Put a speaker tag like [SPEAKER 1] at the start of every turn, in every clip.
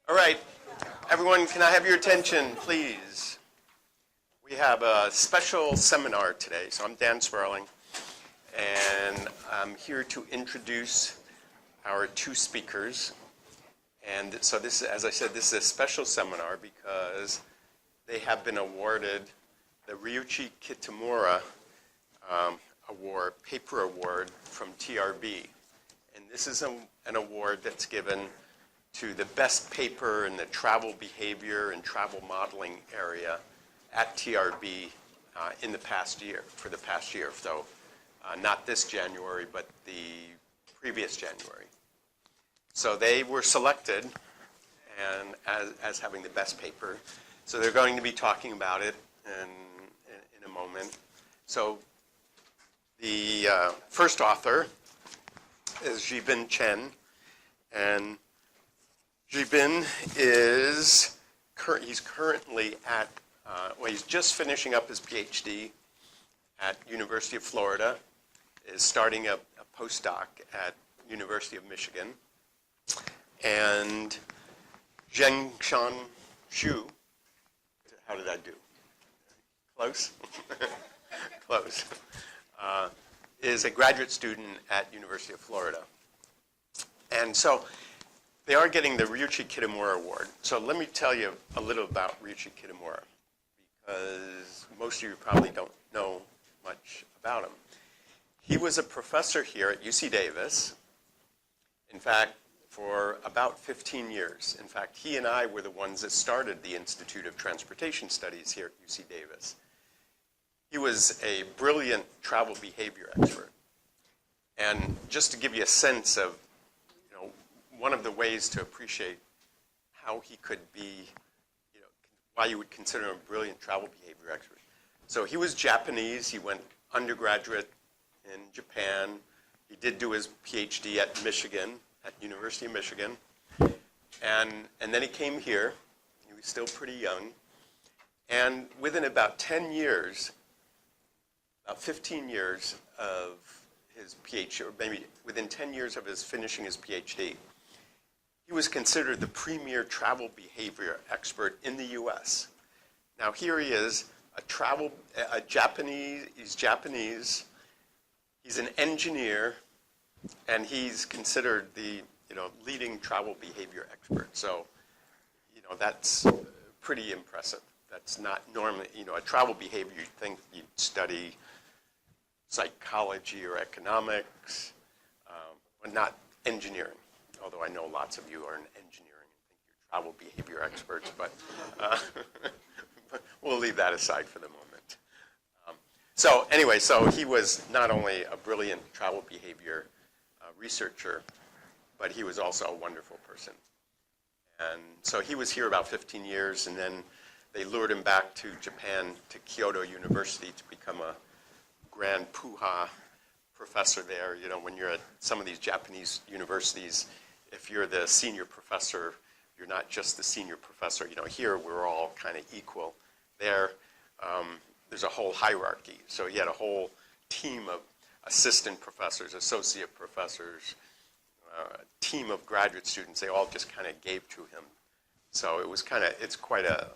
[SPEAKER 1] All right, everyone, can I have your attention, please? We have a special seminar today. So I'm Dan Sperling, and I'm here to introduce our two speakers. And so this, as I said, this is a special seminar because they have been awarded the Ryuichi Kitamura Award, Paper Award from TRB. And this is an award that's given to the best paper in the travel behavior and travel modeling area at TRB in the past year, for the past year. So not this January, but the previous January. So they were selected and as having the best paper. So they're going to be talking about it in a moment. So the first author is Zhibin Chen, and Zhibin is he's currently at he's just finishing up his Ph.D. at University of Florida, is starting a postdoc at University of Michigan, and Zhengshan Xu, how did I do? Close? Close. Is a graduate student at University of Florida. And so they are getting the Ryuichi Kitamura Award. So let me tell you a little about Ryuichi Kitamura, because most of you probably don't know much about him. He was a professor here at UC Davis, in fact, for about 15 years. In fact, he and I were the ones that started the Institute of Transportation Studies here at UC Davis. He was a brilliant travel behavior expert. And just to give you a sense of, one of the ways to appreciate how he could be, why you would consider him a brilliant travel behavior expert. So he was Japanese. He went undergraduate in Japan. He did do his PhD at Michigan, at University of Michigan. And then he came here. He was still pretty young. And within about 10 years, about 15 years of his PhD, or maybe within 10 years of his finishing his PhD, he was considered the premier travel behavior expert in the U.S. Now here he is, he's Japanese, he's an engineer, and he's considered the leading travel behavior expert. So, that's pretty impressive. That's not normally, a travel behavior, you'd think you'd study psychology or economics, but not engineering. Although I know lots of you are in engineering and think you're travel behavior experts, but we'll leave that aside for the moment. So anyway, so he was not only a brilliant travel behavior researcher, but he was also a wonderful person. And so he was here about 15 years, and then they lured him back to Japan, to Kyoto University, to become a grand puha professor there. When you're at some of these Japanese universities, if you're the senior professor, you're not just the senior professor. Here we're all kind of equal. There, there's a whole hierarchy. So he had a whole team of assistant professors, associate professors, a team of graduate students. They all just kind of gave to him. So it's quite a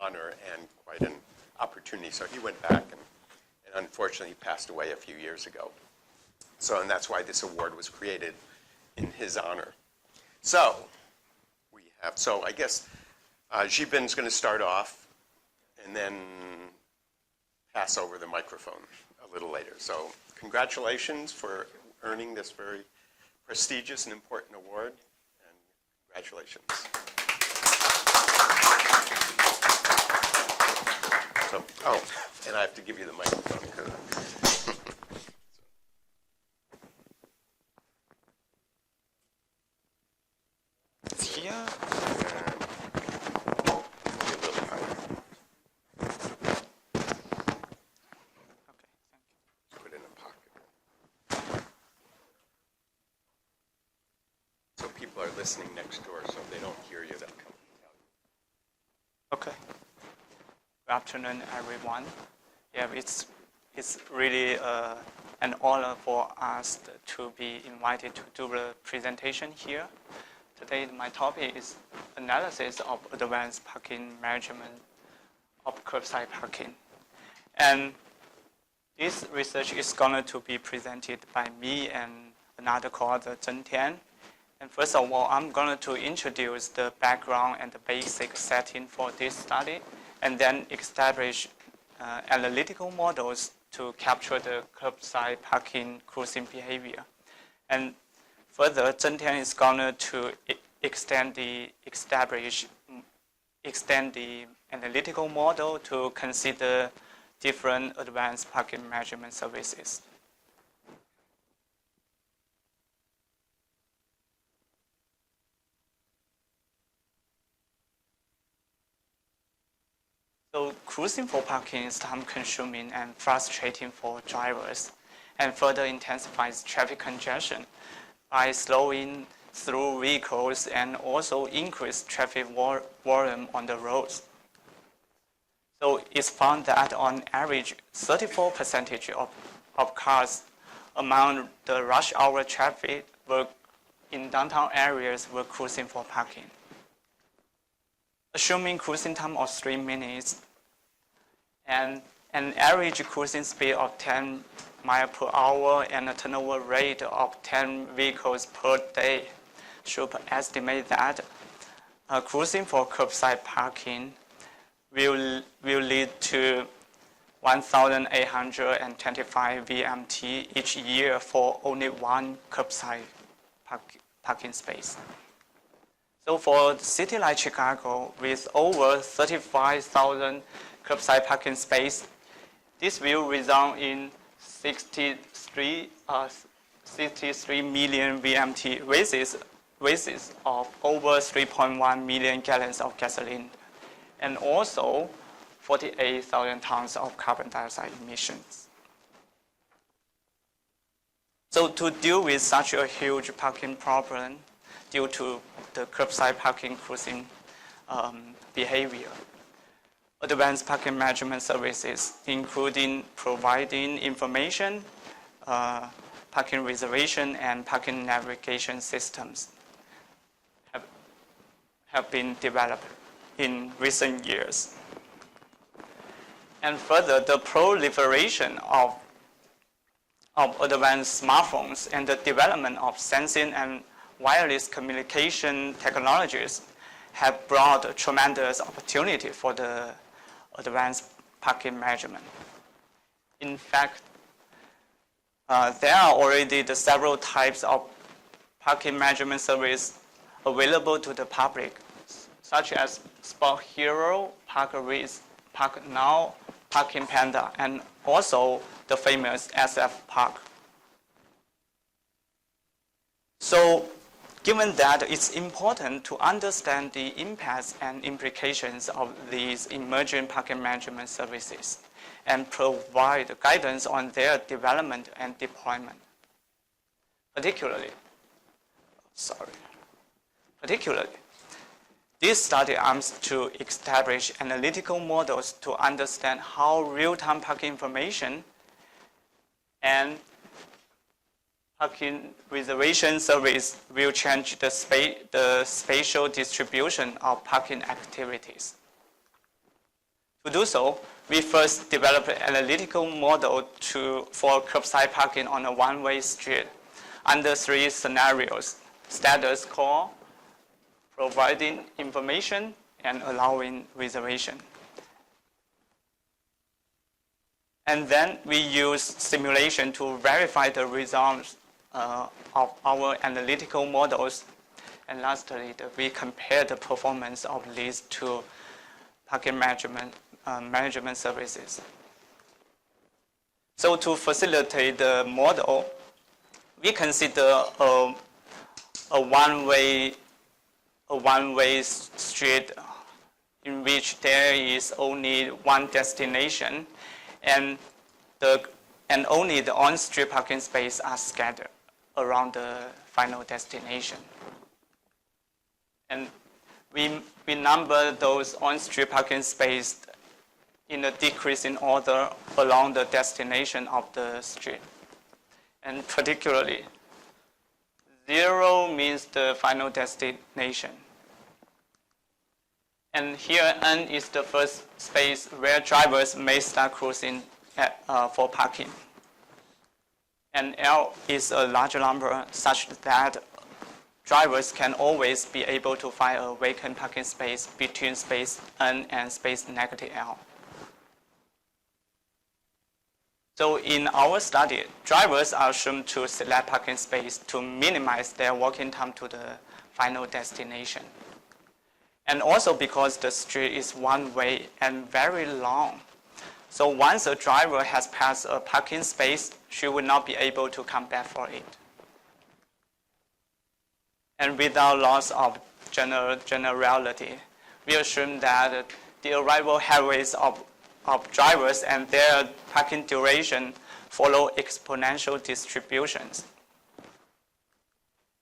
[SPEAKER 1] honor and quite an opportunity. So he went back and unfortunately passed away a few years ago. And that's why this award was created in his honor. So I guess Zhibin's going to start off and then pass over the microphone a little later. So congratulations for earning this very prestigious and important award, and congratulations. And I have to give you the microphone.
[SPEAKER 2] It's here.
[SPEAKER 1] Be a little higher.
[SPEAKER 2] Okay, thank you.
[SPEAKER 1] Put it in a pocket. So people are listening next door, so if they don't hear you, they'll come and tell you.
[SPEAKER 2] Okay. Good afternoon, everyone. Yeah, it's really an honor for us to be invited to do the presentation here. Today, my topic is analysis of advanced parking management of curbside parking. And this research is going to be presented by me and another co-author, Zhen Tian. And first of all, I'm going to introduce the background and the basic setting for this study, and then establish analytical models to capture the curbside parking cruising behavior. And further, Zhen Tian is going to extend the analytical model to consider different advanced parking measurement services. So cruising for parking is time-consuming and frustrating for drivers, and further intensifies traffic congestion by slowing through vehicles and also increase traffic volume on the roads. So it's found that on average, 34% of cars among the rush hour traffic in downtown areas were cruising for parking. Assuming cruising time of 3 minutes and an average cruising speed of 10 miles per hour and a turnover rate of 10 vehicles per day, should estimate that cruising for curbside parking will lead to 1,825 VMT each year for only one curbside parking space. So for the city like Chicago, with over 35,000 curbside parking space, this will result in 63 million VMT waste of over 3.1 million gallons of gasoline, and also 48,000 tons of carbon dioxide emissions. So to deal with such a huge parking problem due to the curbside parking cruising behavior, advanced parking management services, including providing information, parking reservation, and parking navigation systems, have been developed in recent years. And further, the proliferation of advanced smartphones and the development of sensing and wireless communication technologies have brought a tremendous opportunity for the advanced parking management. In fact, there are already the several types of parking management service available to the public, such as Spot Hero, ParkRiz, ParkNow, Parking Panda, and also the famous SF Park. So, given that it's important to understand the impacts and implications of these emerging parking management services and provide guidance on their development and deployment. Particularly, this study aims to establish analytical models to understand how real-time parking information and parking reservation service will change the spatial distribution of parking activities. To do so, we first developed an analytical model for curbside parking on a one-way street under 3 scenarios: status quo, providing information, and allowing reservation. And then we use simulation to verify the results of our analytical models. And lastly, we compare the performance of these 2 parking management services. So to facilitate the model, we consider a one-way street in which there is only one destination, and only the on-street parking spaces are scattered around the final destination. And we number those on-street parking spaces in a decreasing order along the destination of the street. And particularly, 0 means the final destination. And here N is the first space where drivers may start cruising for parking. And L is a larger number such that drivers can always be able to find a vacant parking space between space N and space negative L. So in our study, drivers are assumed to select parking space to minimize their walking time to the final destination. And also because the street is one way and very long. So once a driver has passed a parking space, she will not be able to come back for it. And without loss of generality, we assume that the arrival highways of drivers and their parking duration follow exponential distributions.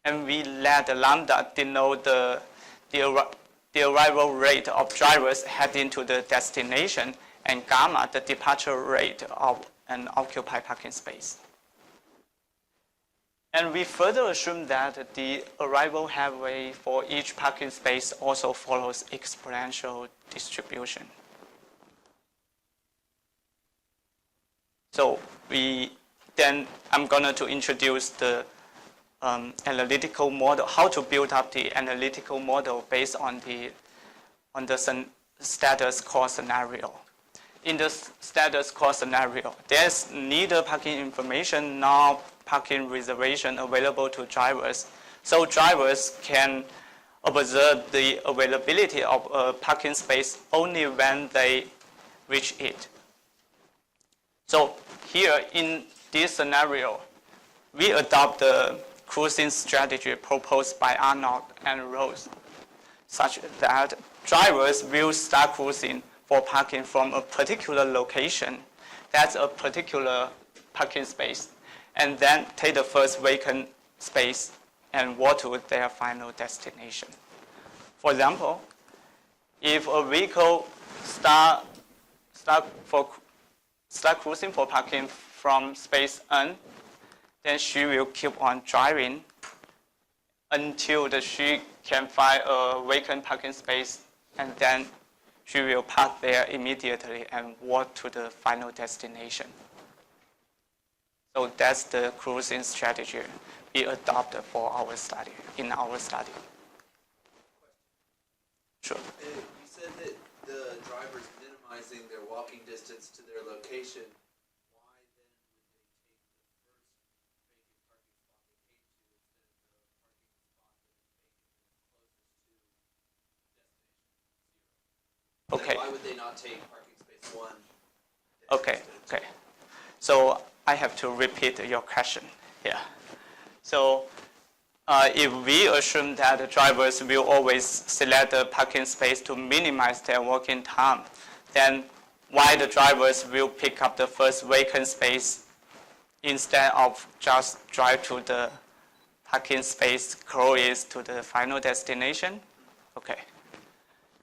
[SPEAKER 2] And we let the lambda denote the arrival rate of drivers heading to the destination, and gamma the departure rate of an occupied parking space. And we further assume that the arrival highway for each parking space also follows exponential distribution. So I'm going to introduce the analytical model, how to build up the analytical model based on the status quo scenario. In the status quo scenario, there's neither parking information nor parking reservation available to drivers. So drivers can observe the availability of a parking space only when they reach it. So here in this scenario, we adopt the cruising strategy proposed by Arnold and Rose, such that drivers will start cruising for parking from a particular location, that's a particular parking space, and then take the first vacant space and walk to their final destination. For example, if a vehicle start cruising for parking from space N, then she will keep on driving until she can find a vacant parking space, and then she will park there immediately and walk to the final destination. So that's the cruising strategy we adopted for our study, in our study. Sure.
[SPEAKER 3] You said that the driver's minimizing their walking distance to their location. Why then would they take the first vacant parking spot they came to instead of the parking spot that they came to closest to destination 0?
[SPEAKER 2] Okay.
[SPEAKER 3] Why would they not take parking space 1?
[SPEAKER 2] Okay. So I have to repeat your question here. So if we assume that the drivers will always select the parking space to minimize their walking time, then why the drivers will pick up the first vacant space instead of just drive to the parking space closest to the final destination? Okay.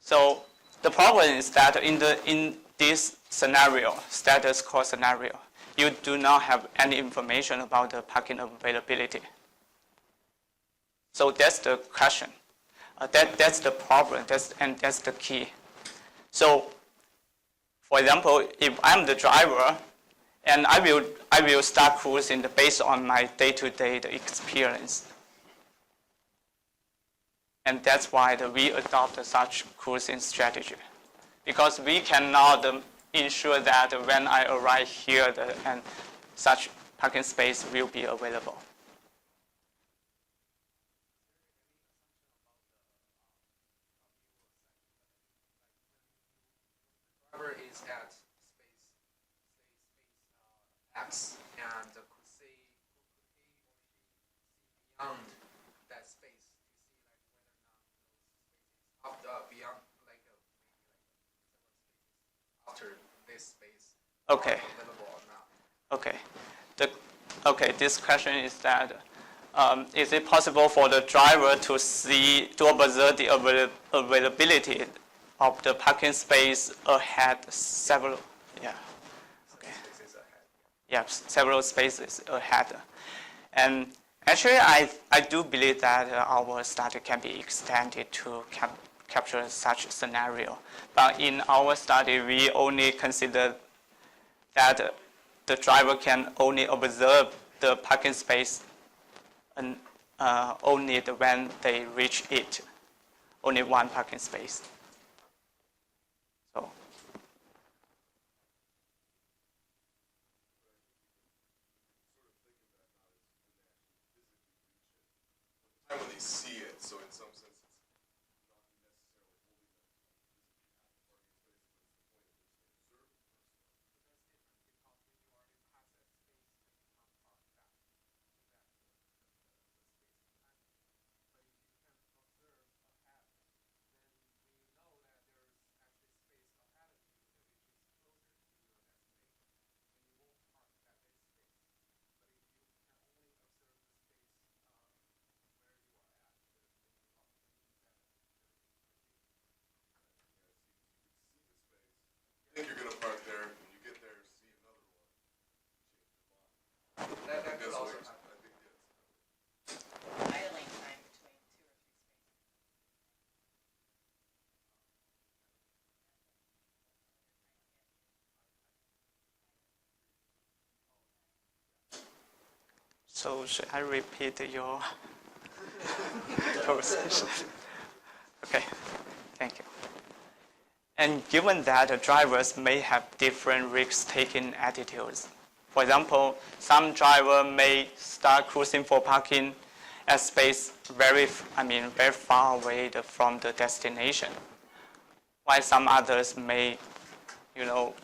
[SPEAKER 2] So the problem is that in this scenario, status quo scenario, you do not have any information about the parking availability. So that's the question. That's the problem, and that's the key. So, for example, if I'm the driver, and I will start cruising based on my day-to-day experience. And that's why we adopt such cruising strategy. Because we cannot ensure that when I arrive here, and such parking space will be available.
[SPEAKER 3] Driver is at space X, and could see beyond that space to see like whether or not those spaces beyond like after this space
[SPEAKER 2] Okay.
[SPEAKER 3] are available or not.
[SPEAKER 2] Okay. This question is that is it possible for the driver to observe the availability of the parking space ahead several? Yeah. Okay.
[SPEAKER 3] Spaces ahead.
[SPEAKER 2] Yeah, several spaces ahead. And actually, I do believe that our study can be extended to capture such scenario. But in our study, we only consider that the driver can only observe the parking space and only when they reach it, only one parking space. So.
[SPEAKER 4] When they see it, so in some sense it's not necessarily holding them think you're gonna park there, and you get there, see another one, change your mind.
[SPEAKER 3] That could also happen.
[SPEAKER 4] I think that's.
[SPEAKER 5] Idling time between 2 or 3 spaces.
[SPEAKER 2] So should I repeat your conversation? Okay, thank you. And given that drivers may have different risk-taking attitudes, for example, some driver may start cruising for parking at space very far away from the destination, while some others may,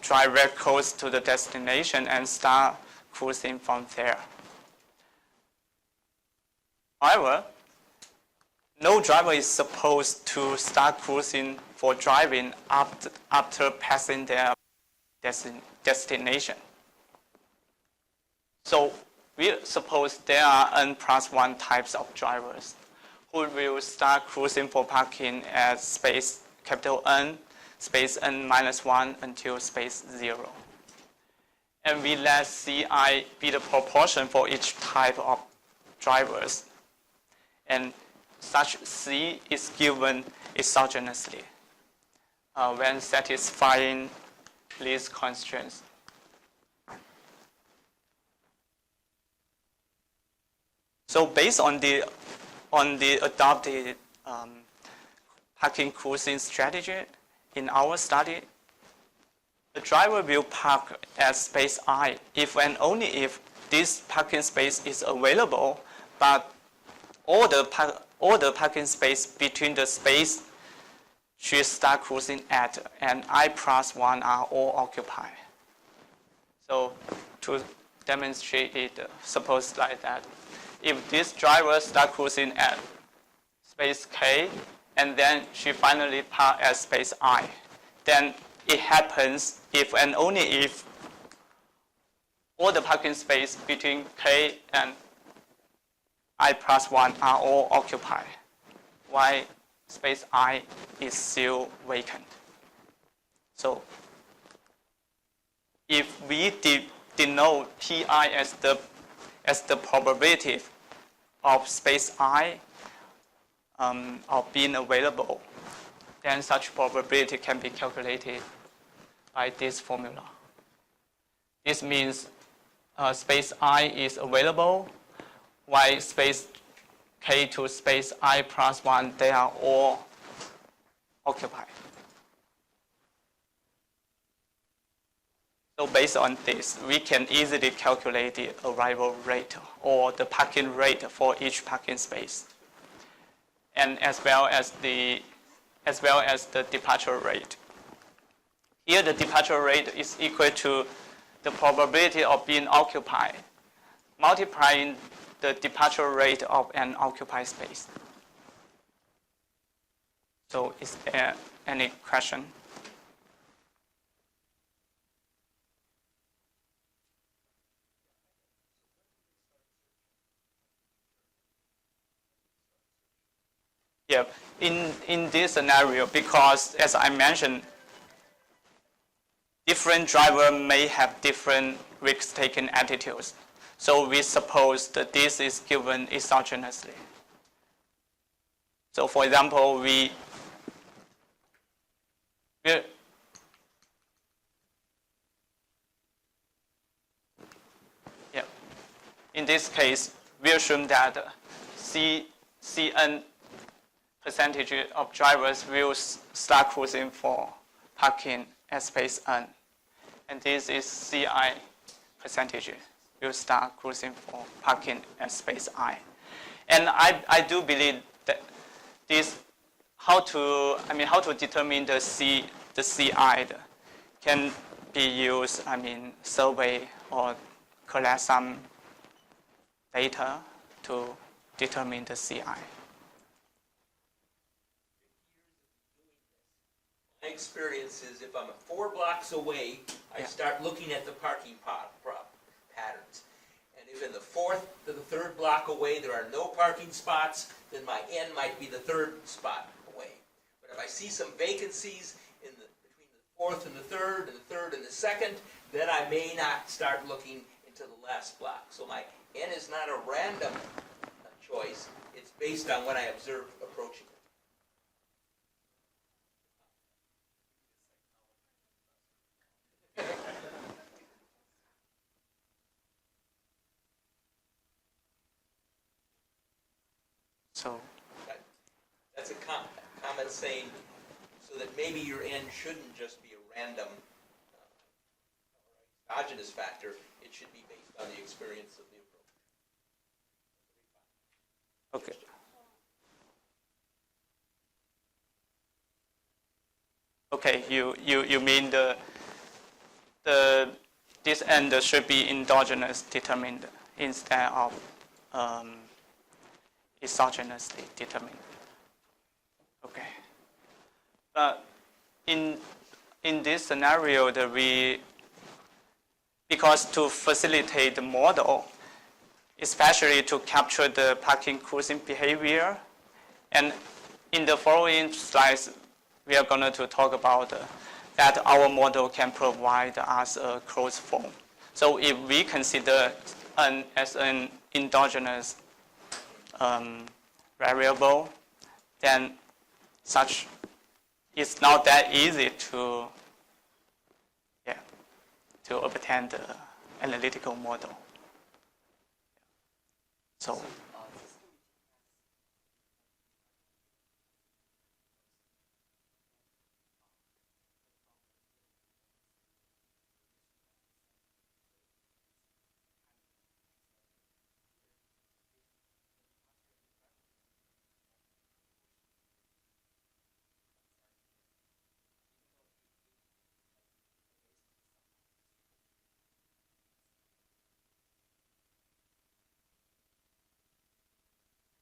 [SPEAKER 2] drive very close to the destination and start cruising from there. However, no driver is supposed to start cruising for driving after passing their destination. So we suppose there are N+1 types of drivers who will start cruising for parking at space capital N, space N-1 until space 0. And we let Ci be the proportion for each type of drivers. And such C is given exogenously when satisfying these constraints. So based on the adopted parking cruising strategy in our study, the driver will park at space I if and only if this parking space is available, but all the parking space between the space she start cruising at and I+1 are all occupied. So to demonstrate it, suppose like that. If this driver start cruising at space K and then she finally park at space I, then it happens if and only if all the parking space between K and I+1 are all occupied, while space I is still vacant. So if we denote Pi as the probability of space I of being available, then such probability can be calculated by this formula. This means space I is available, while space K to space I+1, they are all occupied. So based on this, we can easily calculate the arrival rate or the parking rate for each parking space, and as well as the departure rate. Here, the departure rate is equal to the probability of being occupied, multiplying the departure rate of an occupied space. So is there any question? Yeah, in this scenario, because as I mentioned, different drivers may have different risk-taking attitudes. So we suppose that this is given exogenously. So for example, we we're yeah. In this case, we assume that Cn percentage of drivers will start cruising for parking at space n. And this is Ci percentage will start cruising for parking at space I. And I do believe that this how to determine the Ci can be used, survey or collect some data to determine the Ci.
[SPEAKER 6] My experience is if I'm 4 blocks away, I start looking at the parking patterns. And if in the 4th to the 3rd block away there are no parking spots, then my N might be the 3rd spot away. But if I see some vacancies between the 4th and the 3rd, and the 3rd and the 2nd, then I may not start looking into the last block. So my N is not a random choice. It's based on what I observe approaching it.
[SPEAKER 2] So
[SPEAKER 6] That's a comment saying so that maybe your N shouldn't just be a random exogenous factor. It should be based on the experience of the approach.
[SPEAKER 2] okay. Okay, you mean this end should be endogenous determined instead of exogenously determined. Okay. But in this scenario, because to facilitate the model, especially to capture the parking cruising behavior, and in the following slides, we are going to talk about that our model can provide us a closed form. So if we consider N as an endogenous variable, then such it's not that easy to obtain the analytical model. So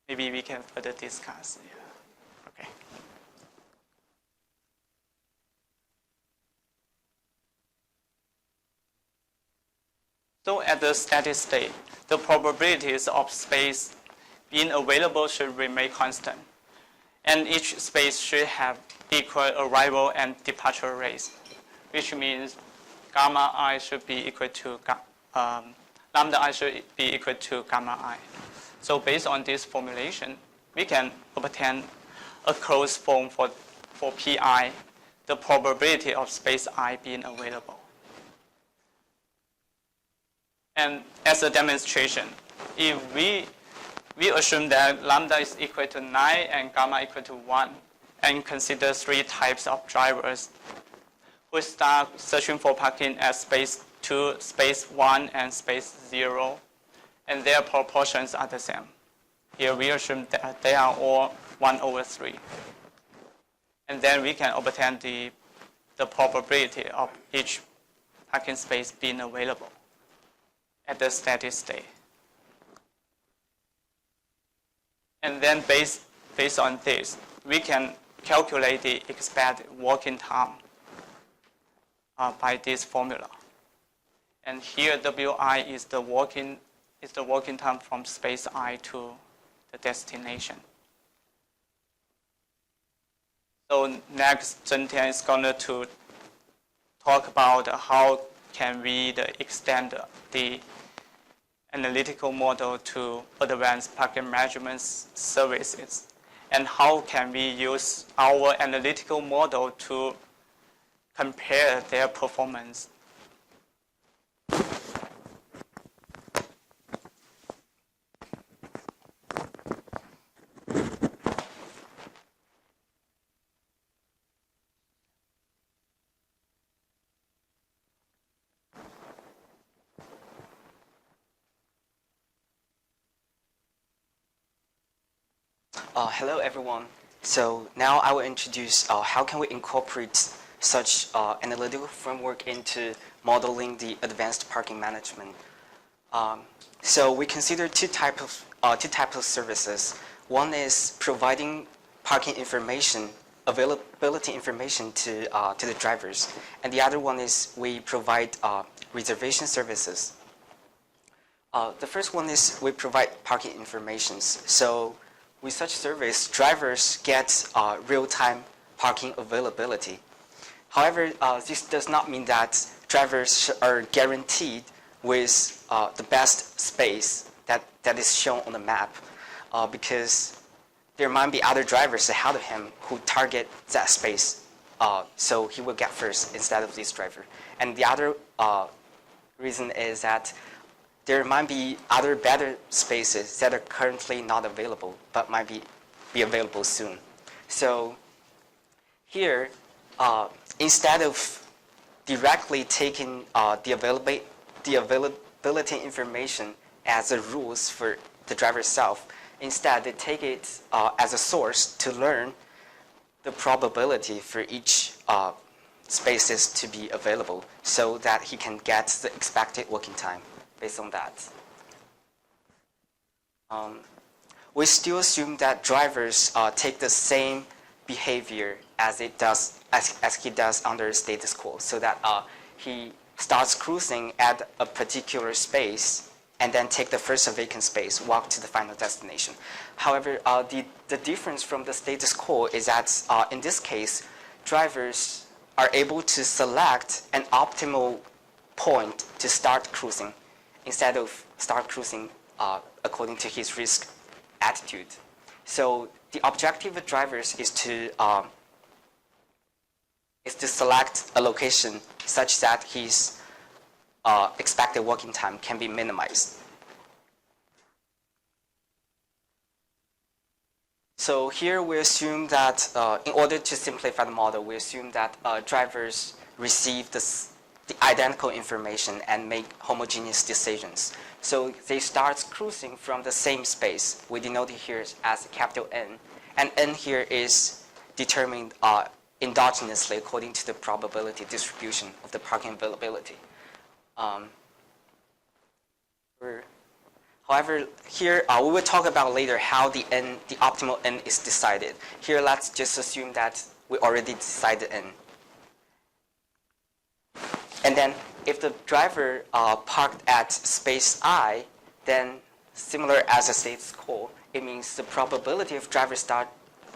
[SPEAKER 2] maybe we can further discuss. Yeah. Okay. So at the steady state, the probabilities of space being available should remain constant. And each space should have equal arrival and departure rates, which means gamma I should be equal to lambda I should be equal to gamma I. So based on this formulation, we can obtain a closed form for Pi, the probability of space I being available. And as a demonstration, if we assume that lambda is equal to 9 and gamma equal to 1, and consider 3 types of drivers who start searching for parking at space 2, space 1, and space 0, and their proportions are the same. Here we assume that they are all 1/3. And then we can obtain the probability of each parking space being available at the steady state. And then based on this, we can calculate the expected working time by this formula. And here Wi is the working time from space I to the destination. So next, Chen is going to talk about how can we extend the analytical model to advanced parking management services, and how can we use our analytical model to compare their performance.
[SPEAKER 7] Hello everyone. So now I will introduce how can we incorporate such analytical framework into modeling the advanced parking management. So we consider two types of services. One is providing parking information, availability information to the drivers, and the other one is we provide reservation services. The first one is we provide parking information. So with such service, drivers get real-time parking availability. However, this does not mean that drivers are guaranteed with the best space that is shown on the map, because there might be other drivers ahead of him who target that space, so he will get first instead of this driver. And the other reason is that there might be other better spaces that are currently not available, but might be available soon. So here, instead of directly taking the availability information as the rules for the driver itself, instead they take it as a source to learn the probability for each spaces to be available, so that he can get the expected working time based on that. We still assume that drivers take the same behavior as he does under status quo, so that he starts cruising at a particular space and then take the first vacant space, walk to the final destination. However, the difference from the status quo is that in this case, drivers are able to select an optimal point to start cruising, instead of start cruising according to his risk attitude. So the objective of drivers is to select a location such that his expected working time can be minimized. So here we assume that in order to simplify the model, we assume that drivers receive the identical information and make homogeneous decisions. So they start cruising from the same space. We denote it here as capital N. And N here is determined endogenously according to the probability distribution of the parking availability. However, here we will talk about later how the optimal N is decided. Here, let's just assume that we already decided N. And then if the driver parked at space I, then similar as a status quo, it means the probability of driver start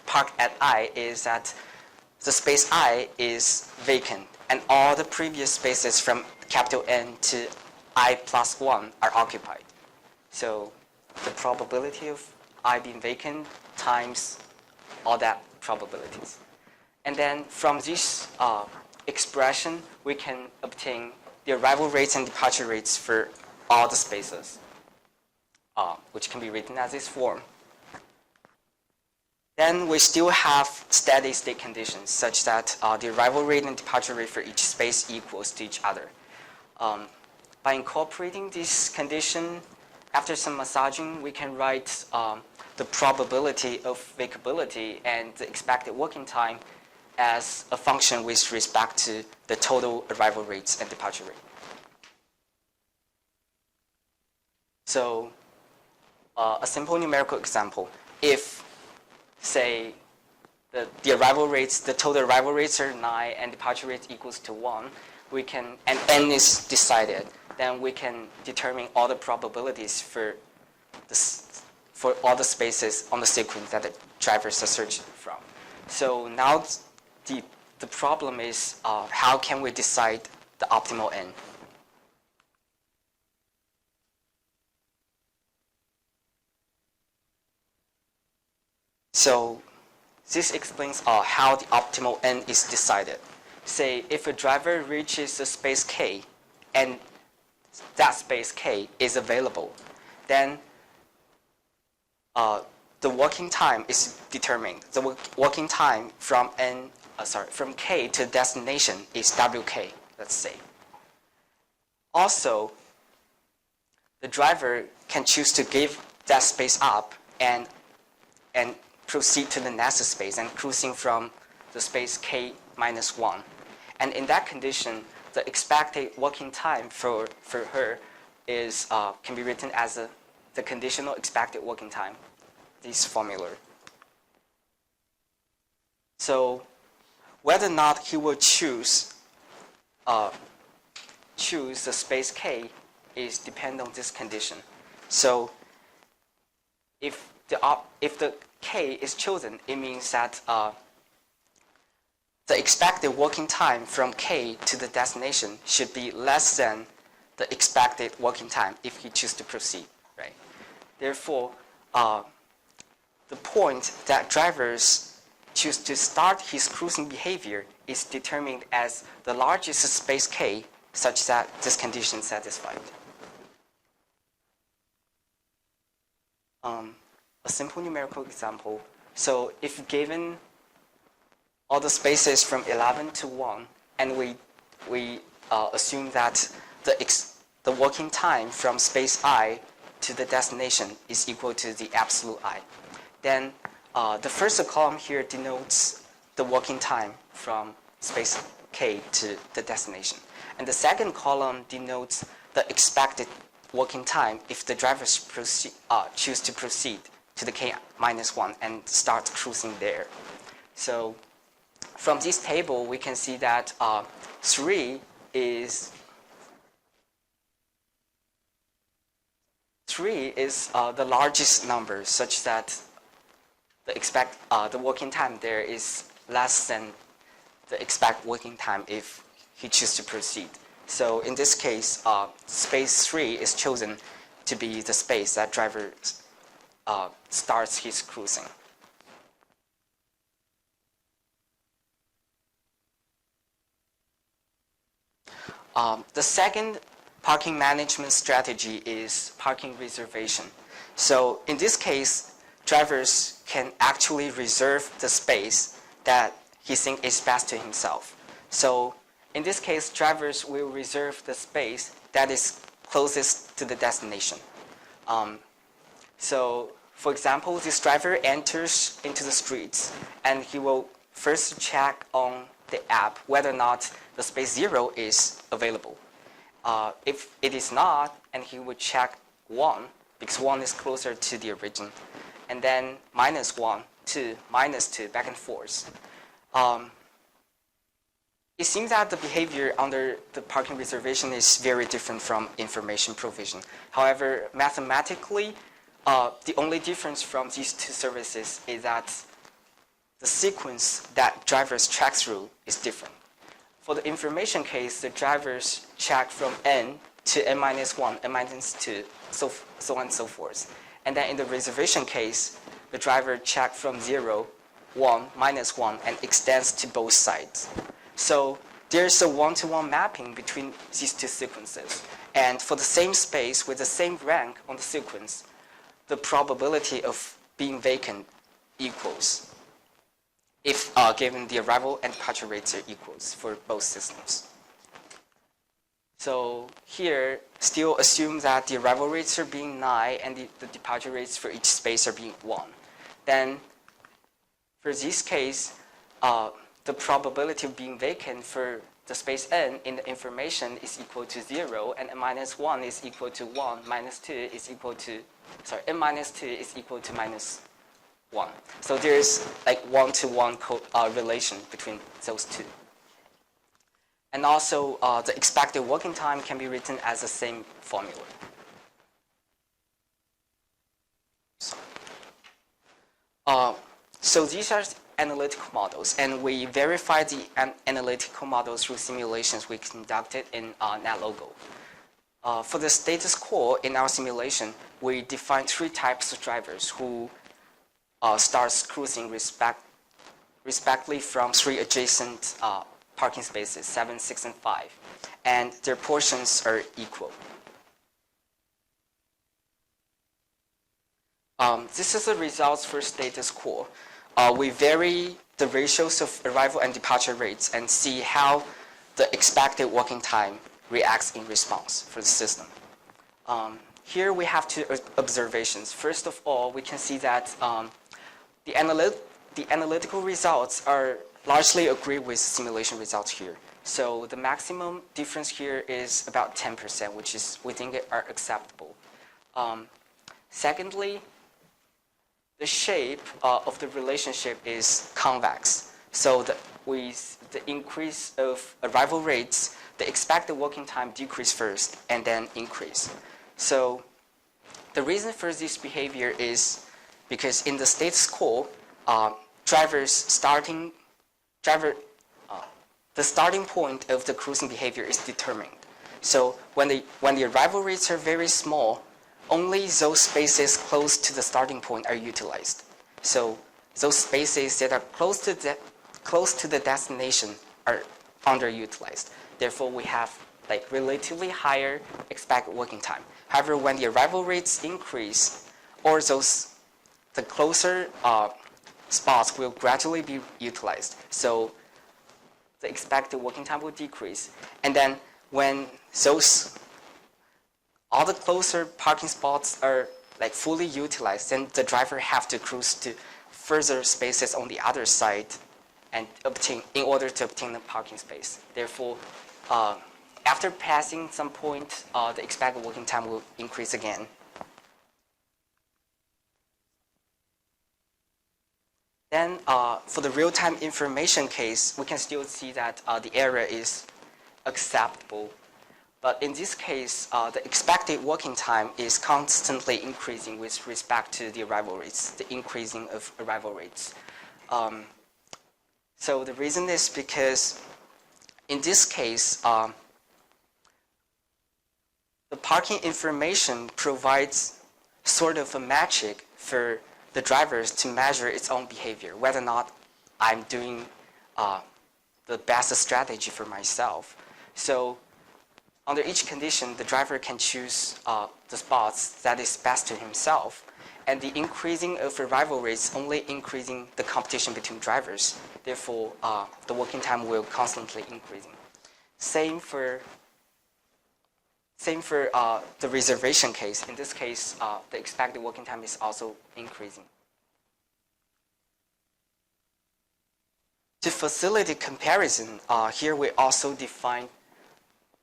[SPEAKER 7] parked at I is that the space I is vacant, and all the previous spaces from capital N to I plus 1 are occupied. So the probability of I being vacant times all that probabilities. And then from this expression, we can obtain the arrival rates and departure rates for all the spaces, which can be written as this form. Then we still have steady state conditions such that the arrival rate and departure rate for each space equals to each other. By incorporating this condition, after some massaging, we can write the probability of vacability and the expected working time as a function with respect to the total arrival rates and departure rate. So a simple numerical example, if, say, the arrival rates, the total arrival rates are 9 and departure rate equals to 1, we can, and N is decided, then we can determine all the probabilities for all the spaces on the sequence that the drivers are searching from. So now the problem is how can we decide the optimal N? So this explains how the optimal N is decided. say if a driver reaches a space K and that space K is available, then the walking time is determined. The walking time from from K to destination is WK, let's say. Also, the driver can choose to give that space up and proceed to the next space and cruising from the space K minus 1. And in that condition, the expected working time for her is can be written as the conditional expected working time, this formula. So whether or not he will choose the space K is dependent on this condition. So if the K is chosen, it means that the expected working time from K to the destination should be less than the expected working time if he chooses to proceed, right? Therefore, the point that drivers choose to start his cruising behavior is determined as the largest space K such that this condition is satisfied. A simple numerical example. So if given all the spaces from 11 to 1, and we assume that the working time from space I to the destination is equal to the absolute I, then the first column here denotes the working time from space K to the destination. And the second column denotes the expected working time if the drivers choose to proceed to the K minus 1 and start cruising there. So from this table, we can see that 3 is the largest number, such that the working time there is less than the expected working time if he chooses to proceed. So in this case, space 3 is chosen to be the space that driver starts his cruising. The second parking management strategy is parking reservation. So in this case, drivers can actually reserve the space that he thinks is best to himself. So in this case, drivers will reserve the space that is closest to the destination. So for example, this driver enters into the streets and he will first check on the app whether or not the space 0 is available. If it is not, and he would check 1, because 1 is closer to the origin, and then minus 1, 2, minus 2, back and forth. It seems that the behavior under the parking reservation is very different from information provision. However, mathematically, the only difference from these two services is that the sequence that drivers check through is different. For the information case, the drivers check from n to n minus 1, n minus 2, so on and so forth. And then in the reservation case, the driver check from 0, 1, minus 1, and extends to both sides. So there's a one-to-one mapping between these two sequences. And for the same space with the same rank on the sequence, the probability of being vacant equals if given the arrival and departure rates are equals for both systems. So here, still assume that the arrival rates are being 9 and the departure rates for each space are being 1. Then for this case, the probability of being vacant for the space n in the information is equal to 0, and n minus 1 is equal to 1, minus 2 is equal to, n minus 2 is equal to minus 1. So there's like one-to-one relation between those two. And also, the expected working time can be written as the same formula. So these are analytical models, and we verify the analytical models through simulations we conducted in NetLogo. For the status quo in our simulation, we define 3 types of drivers who starts cruising respectively from 3 adjacent parking spaces, 7, 6, and 5, and their portions are equal. This is the results for status quo. We vary the ratios of arrival and departure rates and see how the expected working time reacts in response for the system. Here we have two observations. First of all, we can see that the analytical results are largely agree with simulation results here. So the maximum difference here is about 10%, which is we think are acceptable. Secondly, the shape of the relationship is convex. So with the increase of arrival rates, the expected working time decrease first and then increase. So the reason for this behavior is because in the status quo, the starting point of the cruising behavior is determined. So when the arrival rates are very small, only those spaces close to the starting point are utilized. So those spaces that are close to the destination are underutilized. Therefore, we have like relatively higher expected working time. However, when the arrival rates increase, or the closer spots will gradually be utilized. So the expected working time will decrease. And then when all the closer parking spots are like fully utilized, then the driver have to cruise to further spaces on the other side and in order to obtain the parking space. Therefore, after passing some point, the expected working time will increase again. Then for the real-time information case, we can still see that the error is acceptable. But in this case, the expected working time is constantly increasing with respect to the arrival rates, the increasing of arrival rates. So the reason is because in this case, the parking information provides sort of a metric for the drivers to measure its own behavior, whether or not I'm doing the best strategy for myself. So under each condition, the driver can choose the spots that is best to himself, and the increasing of arrival rates only increasing the competition between drivers. Therefore, the working time will constantly increasing. Same for the reservation case. In this case, the expected working time is also increasing. To facilitate comparison, here we also define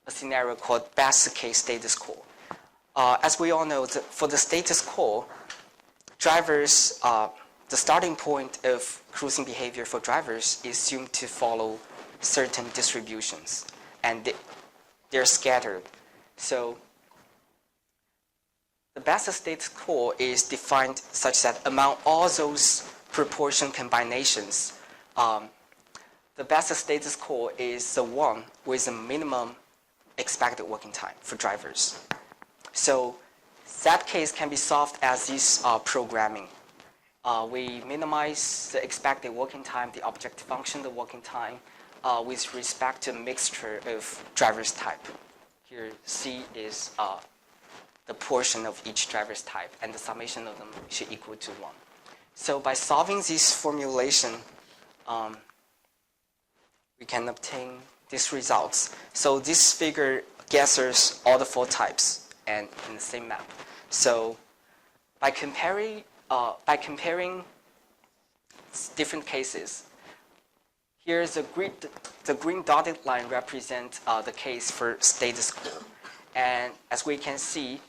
[SPEAKER 7] a scenario called best case status quo. As we all know, for the status quo, drivers, the starting point of cruising behavior for drivers is assumed to follow certain distributions, and they're scattered. So the best status quo is defined such that among all those proportion combinations, the best status quo is the one with a minimum expected working time for drivers. So that case can be solved as this programming. We minimize the expected working time, the objective function, the working time, with respect to a mixture of driver's type. Here, C is the portion of each driver's type, and the summation of them should equal to 1. So by solving this formulation, we can obtain these results. So this figure gathers all the 4 types and in the same map. So by comparing different cases, here's the green dotted line represents the case for status quo. And as we can see,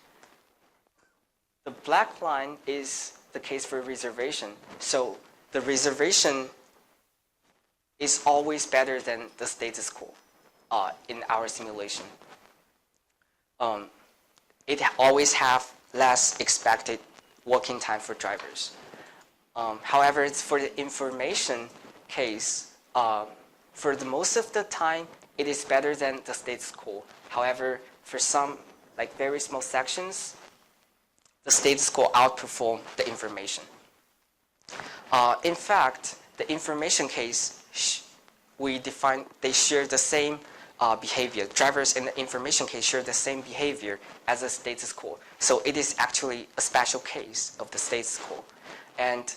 [SPEAKER 7] the black line is the case for reservation. So the reservation is always better than the status quo in our simulation. It always have less expected working time for drivers. However, it's for the information case, for the most of the time, it is better than the status quo. However, for some like very small sections, the status quo outperform the information. In fact, the information case we define they share the same behavior. Drivers in the information case share the same behavior as the status quo. So it is actually a special case of the status quo. And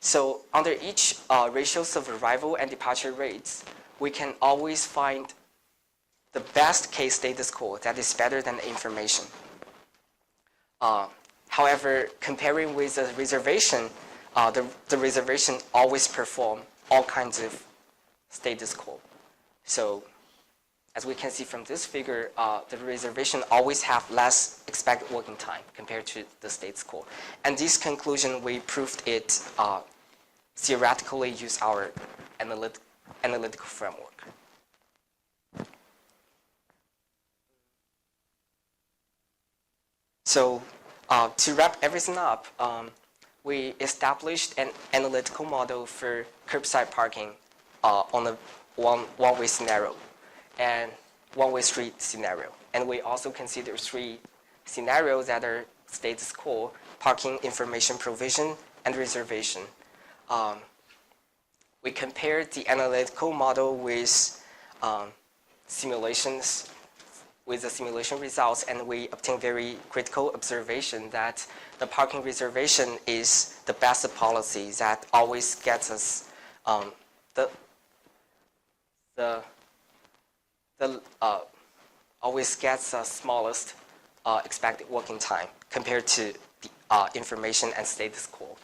[SPEAKER 7] so under each ratios of arrival and departure rates, we can always find the best case status quo that is better than the information. However, comparing with the reservation, the reservation always perform all kinds of status quo. So as we can see from this figure, the reservation always have less expected working time compared to the status quo. And this conclusion, we proved it theoretically use our analytical framework. So to wrap everything up, we established an analytical model for curbside parking on a one-way scenario and one-way street scenario. And we also consider 3 scenarios that are status quo: parking information provision and reservation. We compared the analytical model with simulations, with the simulation results, and we obtained very critical observation that the parking reservation is the best policy that always gets us always gets the smallest expected working time compared to the information and status quo.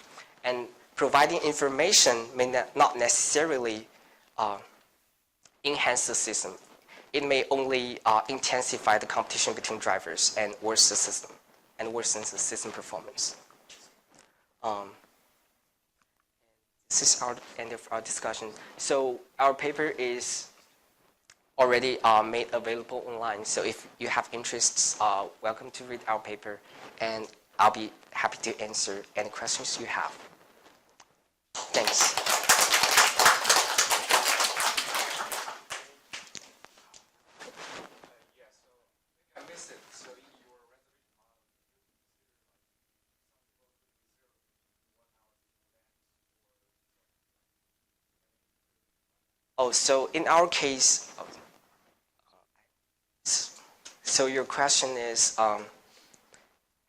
[SPEAKER 7] And providing information may not necessarily enhance the system. It may only intensify the competition between drivers and worsen the system, and worsen the system performance. This is our end of our discussion. So our paper is already made available online. So if you have interests, welcome to read our paper, and I'll be happy to answer any questions you have. Thanks. Oh, so in our case, so your question is,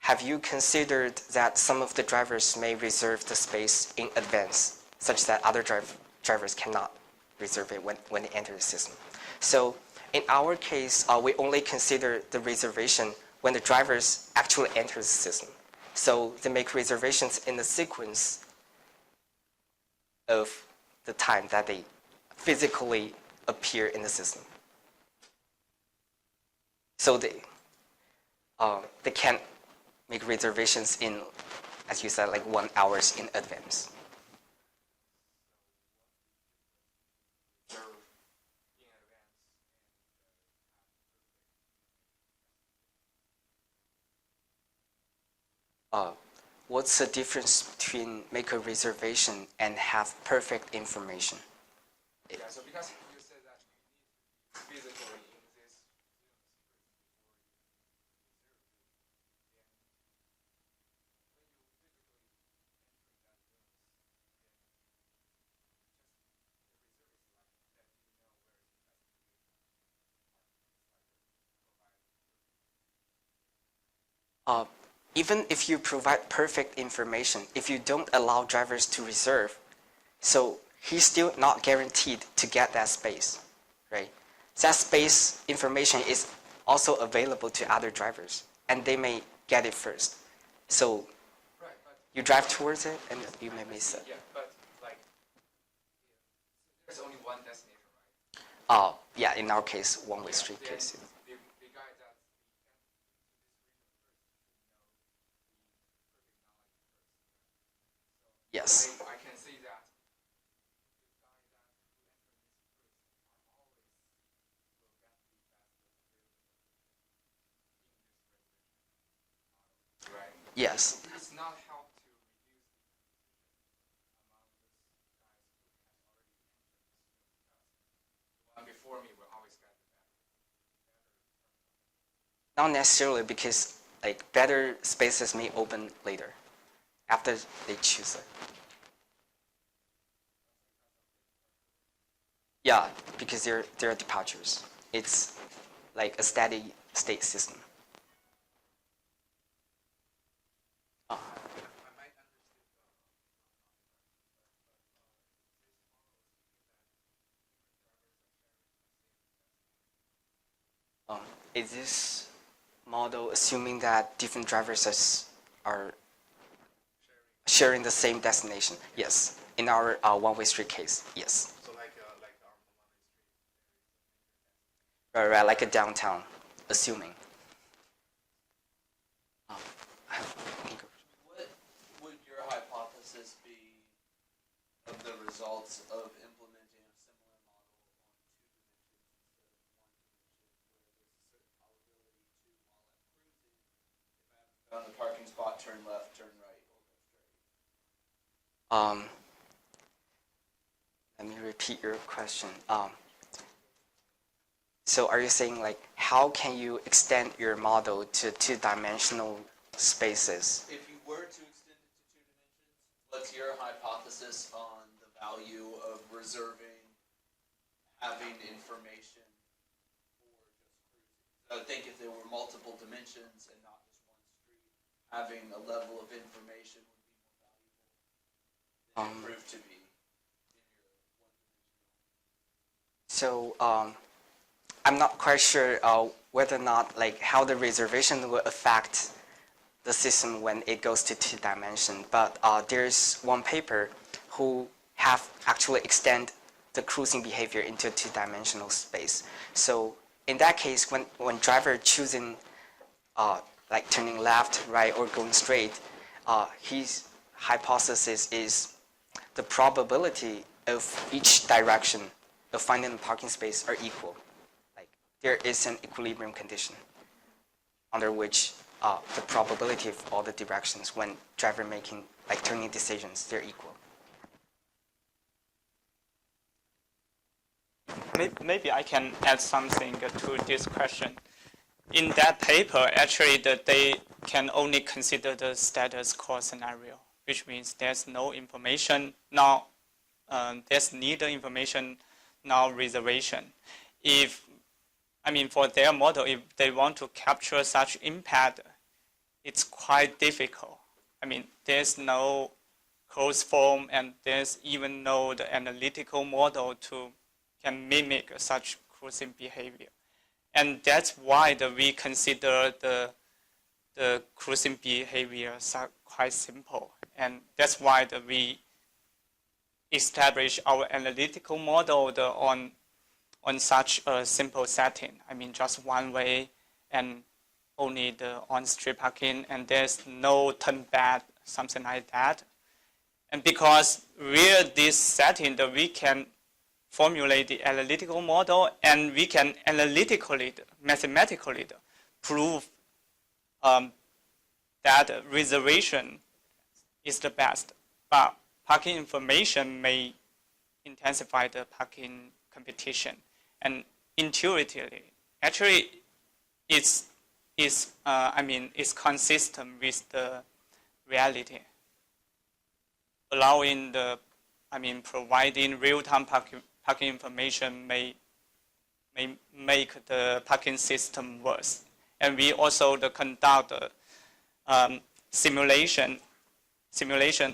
[SPEAKER 7] have you considered that some of the drivers may reserve the space in advance, such that other drivers cannot reserve it when they enter the system? So in our case, we only consider the reservation when the drivers actually enter the system. So they make reservations in the sequence of the time that they physically appear in the system. So they can't make reservations in, as you said, like 1 hour in advance. What's the difference between make a reservation and have perfect information?
[SPEAKER 8] Yeah, so because you said that you need to be physically in this
[SPEAKER 7] Even if you provide perfect information, if you don't allow drivers to reserve, so he's still not guaranteed to get that space, right? That space information is also available to other drivers, and they may get it first. So
[SPEAKER 8] right, but
[SPEAKER 7] you drive towards it, and you may miss it.
[SPEAKER 8] yeah, but like there's only one destination, right?
[SPEAKER 7] Yeah, in our case, one-way street
[SPEAKER 8] Then
[SPEAKER 7] case.
[SPEAKER 8] the guy that
[SPEAKER 7] Yes.
[SPEAKER 8] I can see that right.
[SPEAKER 7] Yes.
[SPEAKER 8] It's not how to reduce the amount of guys who has already entered the one before me will always get the better.
[SPEAKER 7] Not necessarily, because like better spaces may open later after they choose it. Yeah, because there are departures. It's like a steady state system.
[SPEAKER 3] I might understand.
[SPEAKER 7] Is this model assuming that different drivers are sharing the same destination? Yes. In our one-way street case, yes.
[SPEAKER 3] So like the
[SPEAKER 7] Right, like a downtown, assuming.
[SPEAKER 3] What would your hypothesis be of the results of implementing a similar model on 2 dimensions instead of 1 dimension, where there's a certain probability to, while I'm cruising, if I haven't found the parking spot, turn left, turn right, or go straight?
[SPEAKER 7] Let me repeat your question. So are you saying like how can you extend your model to two-dimensional spaces?
[SPEAKER 3] If you were to extend it to 2 dimensions, what's your hypothesis on the value of reserving, having information for just cruising? I would think if there were multiple dimensions and not just one street, having a level of information would be more valuable than it proved to be in your 1 dimensional.
[SPEAKER 7] So I'm not quite sure whether or not like how the reservation will affect the system when it goes to 2 dimension. But there's one paper who have actually extend the cruising behavior into 2-dimensional space. So in that case, when driver choosing like turning left, right, or going straight, his hypothesis is the probability of each direction of finding a parking space are equal. There is an equilibrium condition under which the probability of all the directions when driver making like turning decisions, they're equal.
[SPEAKER 2] Maybe I can add something to this question. In that paper, actually, they can only consider the status quo scenario, which means there's no information now. There's neither information nor reservation. For their model, if they want to capture such impact, it's quite difficult. There's no closed form, and there's even no the analytical model to can mimic such cruising behavior. And that's why we consider the cruising behaviors are quite simple. And that's why we establish our analytical model on such a simple setting. Just one way and only the on-street parking, and there's no turn back, something like that. And because we're this setting, that we can formulate the analytical model, and we can analytically, mathematically prove that reservation is the best. But parking information may intensify the parking competition. And intuitively, actually, it's consistent with the reality, allowing providing real-time parking information may make the parking system worse. And we also conduct simulation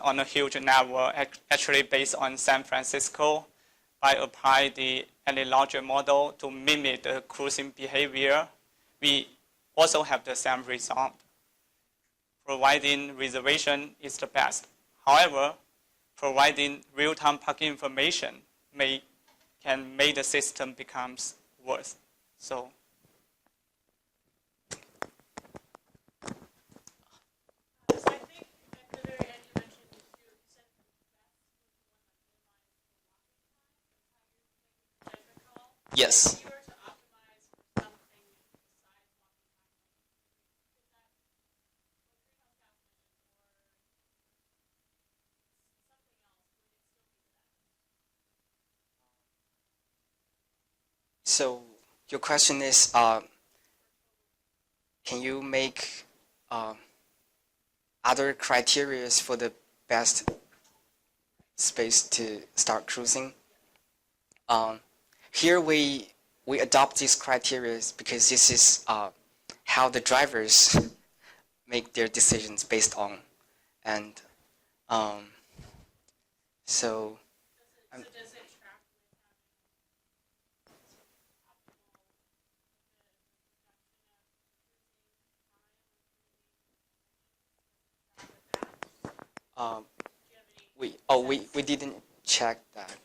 [SPEAKER 2] on a huge network, actually based on San Francisco, by applying the analogy model to mimic the cruising behavior. We also have the same result. Providing reservation is the best. However, providing real-time parking information can make the system becomes worse. So.
[SPEAKER 5] So I think at the very end you mentioned you said the best would be the one that minimizes the walking time. That's how you're making the judgment call.
[SPEAKER 7] Yes.
[SPEAKER 5] If you were to optimize for something besides walking time, is that what greenhouse gas emissions or something else, would it still be the best?
[SPEAKER 7] So your question is, can you make other criteria for the best space to start cruising? here we adopt these criteria because this is how the drivers make their decisions based on, and so.
[SPEAKER 5] So does it track with
[SPEAKER 7] Um,
[SPEAKER 5] do you have any
[SPEAKER 7] we didn't check that.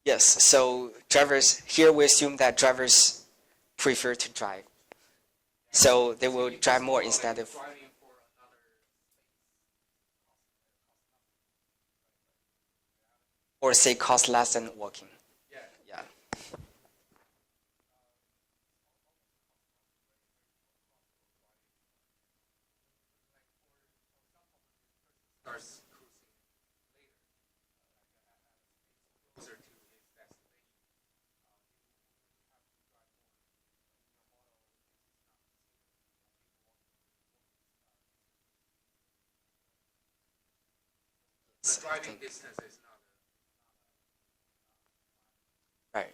[SPEAKER 7] Yes, so drivers, here we assume that drivers prefer to drive. So they will drive more instead of,
[SPEAKER 8] Driving for another
[SPEAKER 7] or say cost less than walking.
[SPEAKER 8] yeah.
[SPEAKER 7] Yeah.
[SPEAKER 8] Starts cruising later, closer to his destination. The
[SPEAKER 7] I
[SPEAKER 8] driving
[SPEAKER 7] think-
[SPEAKER 8] distance is not
[SPEAKER 7] Right.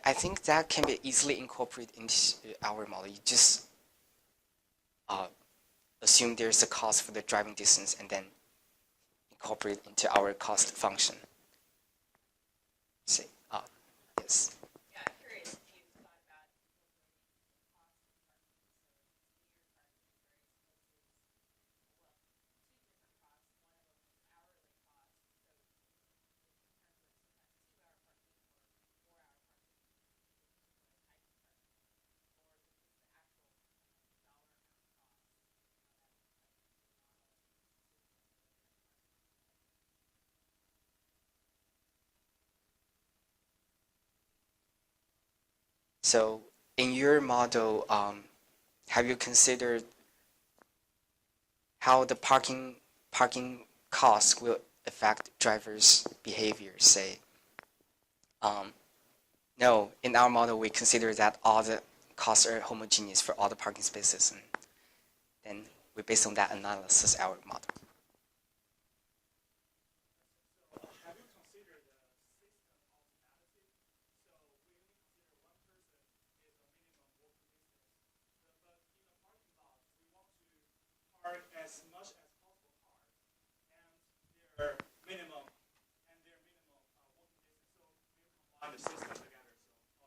[SPEAKER 7] I think that can be easily incorporated into our model. You just assume there's a cost for the driving distance and then incorporate into our cost function. See, yes.
[SPEAKER 5] Yeah, I'm curious if you thought about
[SPEAKER 7] So in your model, have you considered how the parking costs will affect drivers' behavior? Say, no, in our model we consider that all the costs are homogeneous for all the parking spaces, and then we based on that analysis our model.
[SPEAKER 9] Have you considered the system optimality? So we only consider one person is a minimum walking distance. But in a parking lot, we want to park as much as possible cars and their minimum walking distance. So we combine the system together. So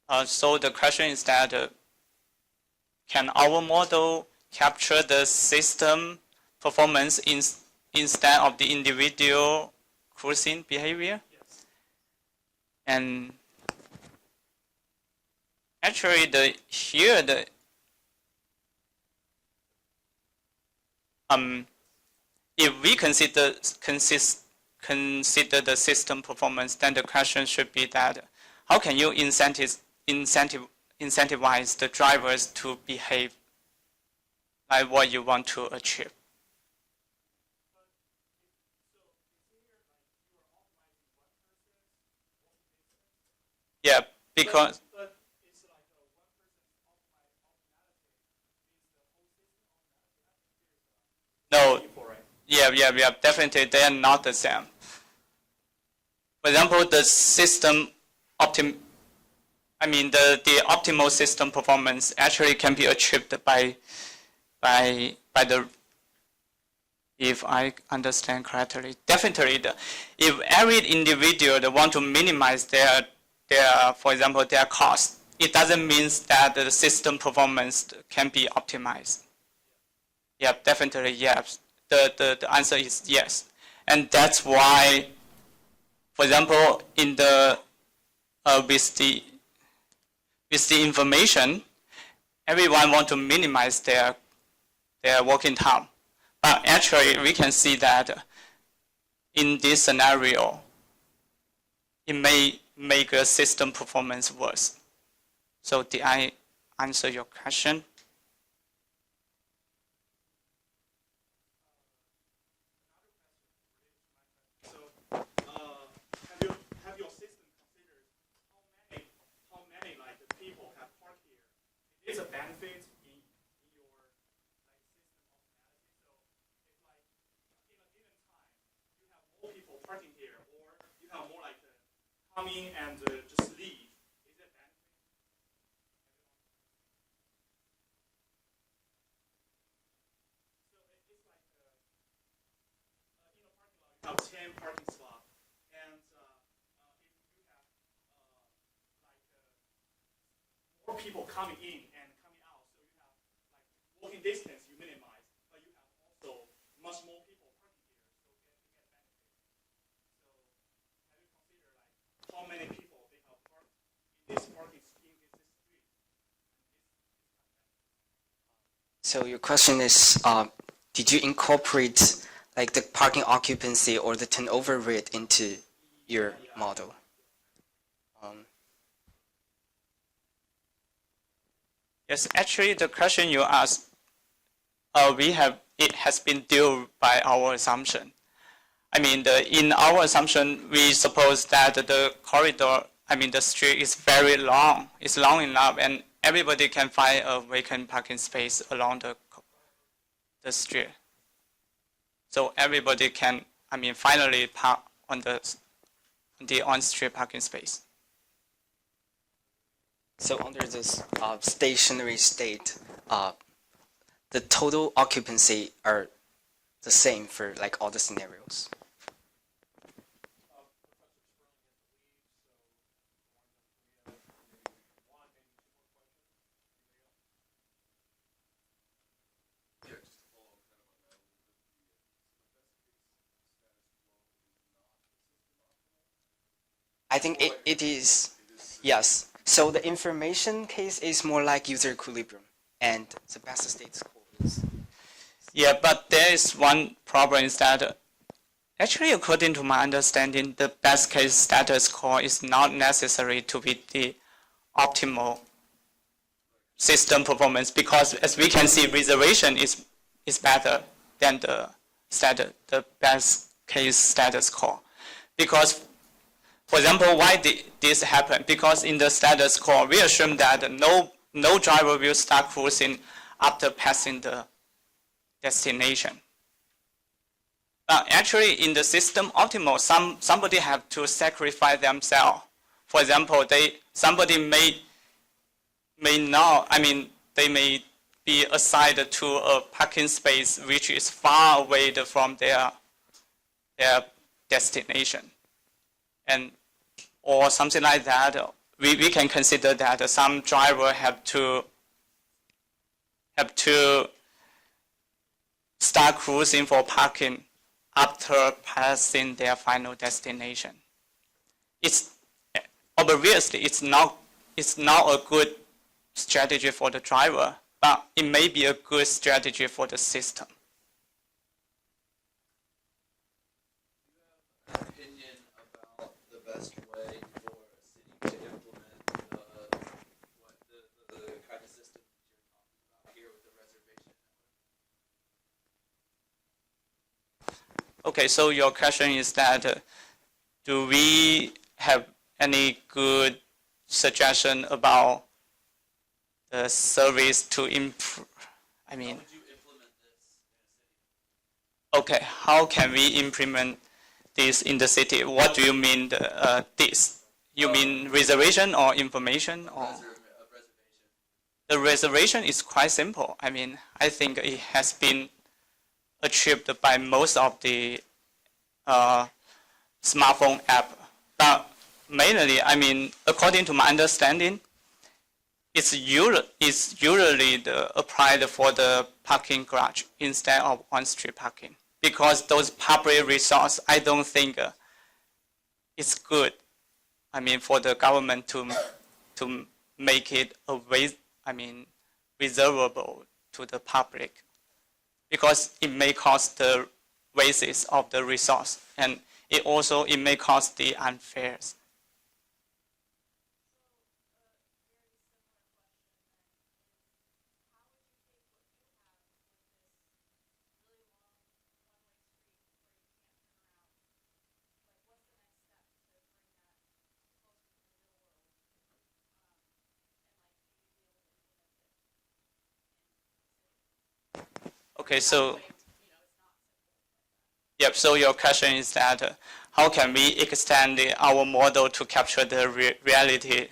[SPEAKER 9] how you
[SPEAKER 2] So the question is that can our model capture the system performance instead of the individual cruising behavior?
[SPEAKER 9] yes.
[SPEAKER 2] And actually, if we consider the system performance, then the question should be that how can you incentivize the drivers to behave like what you want to achieve? Yeah, because
[SPEAKER 9] But it's like one person's optimality means the whole system optimality.
[SPEAKER 2] no, yeah, definitely they are not the same. For example, the optimal system performance actually can be achieved by the, if I understand correctly, definitely if every individual they want to minimize their for example their cost, it doesn't mean that the system performance can be optimized. Yeah, definitely yes. The answer is yes, and that's why, for example, in the with the information, everyone want to minimize their working time. But actually, we can see that in this scenario, it may make a system performance worse. So did I answer your question?
[SPEAKER 9] parking here, or you have more like come in and just leave. Is it benefit? So it's like in a parking lot, you have 10 parking spots, and if you have more people coming in and coming out, so you have like walking distance you minimize, but you have also much more people parking here, so you get benefit. So have you considered like how many people they have parked in this parking in this street?
[SPEAKER 7] So your question is, did you incorporate like the parking occupancy or the turnover rate into your model?
[SPEAKER 2] Yes, actually, the question you asked, it has been due by our assumption. I mean, in our assumption, we suppose that the corridor, I mean, the street is very long. It's long enough, and everybody can find a vacant parking space along the street. So everybody can, I mean, finally park on the on-street parking space.
[SPEAKER 7] So under this stationary state, the total occupancy are the same for like all the scenarios.
[SPEAKER 4] Yeah, just to follow up kind of on that a little bit,
[SPEAKER 7] I think it is, yes. So the information case is more like user equilibrium, and the best state score is.
[SPEAKER 2] Yeah, but there is one problem is that actually, according to my understanding, the best case status quo is not necessary to be the optimal system performance, because as we can see, reservation is better than the best case status quo. Because, for example, why did this happen? Because in the status quo, we assume that no driver will start cruising after passing the destination. Actually, in the system optimal, somebody have to sacrifice themselves. For example, somebody may not, I mean, they may be assigned to a parking space which is far away from their destination, or something like that. We can consider that some driver have to start cruising for parking after passing their final destination. It's obviously it's not a good strategy for the driver, but it may be a good strategy for the system.
[SPEAKER 3] Opinion about the best way for a city to implement the kind of system you're talking about here with the reservation network?
[SPEAKER 2] Okay, so your question is that do we have any good suggestion about the service to improve? I mean,
[SPEAKER 3] How would you implement this in a city?
[SPEAKER 2] okay, how can we implement this in the city? What do you mean this? You mean reservation or information or?
[SPEAKER 3] Reservation.
[SPEAKER 2] The reservation is quite simple. I mean, I think it has been achieved by most of the smartphone app. But mainly, I mean, according to my understanding, it's usually applied for the parking garage instead of on-street parking, because those public resources, I don't think it's good. I mean, for the government to make it reservable to the public, because it may cost the wastes of the resource, and it may cost the unfairness. Okay, so yep. So your question is that how can we extend our model to capture the reality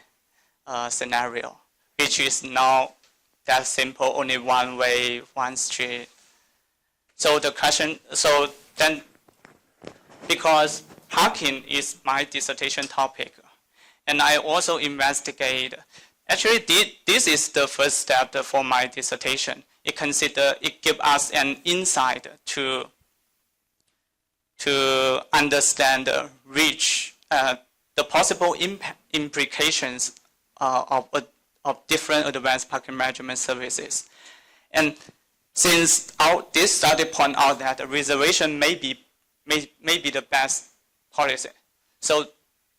[SPEAKER 2] scenario, which is not that simple, only one way, one street. So the question, so then, because parking is my dissertation topic, and I also investigate, actually this is the first step for my dissertation. It gives us an insight to understand the possible implications of different advanced parking management services. And since this study point out that reservation may be the best policy, so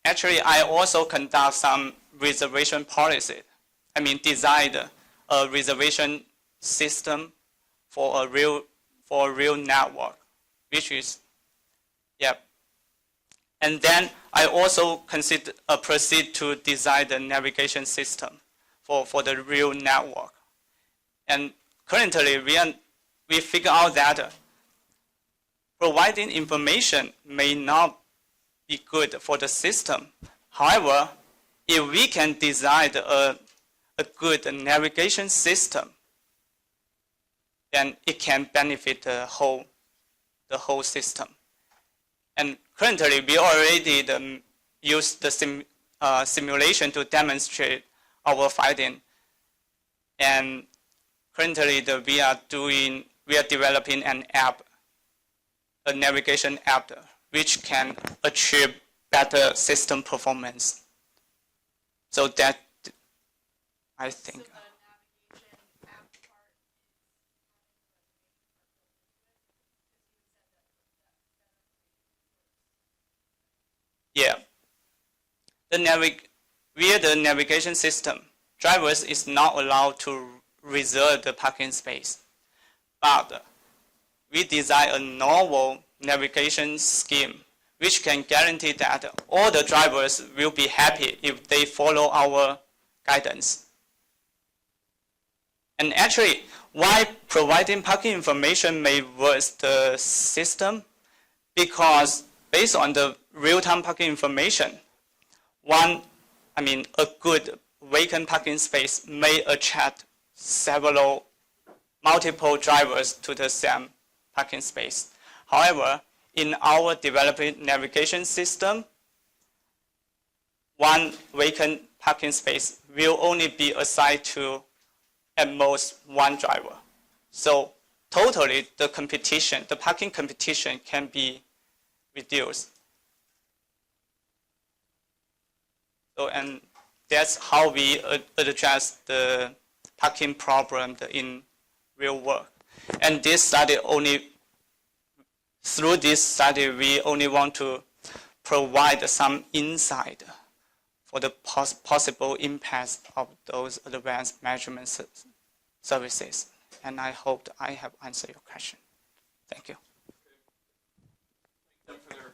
[SPEAKER 2] actually I also conduct some reservation policy. I mean, designed a reservation system for a real network, which is, yeah. And then I also proceed to design the navigation system for the real network. And currently, we figure out that providing information may not be good for the system. However, if we can design a good navigation system, then it can benefit the whole system. And currently, we already use the simulation to demonstrate our finding. And currently, we are developing an app, a navigation app, which can achieve better system performance. So that, I think.
[SPEAKER 5] So the navigation app part is having the reservation part built into it, because you said that
[SPEAKER 2] Yeah. Via the navigation system, drivers is not allowed to reserve the parking space. But we design a novel navigation scheme which can guarantee that all the drivers will be happy if they follow our guidance. And actually, why providing parking information may worsen the system? Because based on the real-time parking information, a good vacant parking space may attract multiple drivers to the same parking space. However, in our developing navigation system, one vacant parking space will only be assigned to at most one driver. So totally the parking competition can be reduced. So, and that's how we address the parking problem in real work. And through this study, we only want to provide some insight for the possible impacts of those advanced measurement services. And I hope I have answered your question. Thank you.
[SPEAKER 8] Thank them for their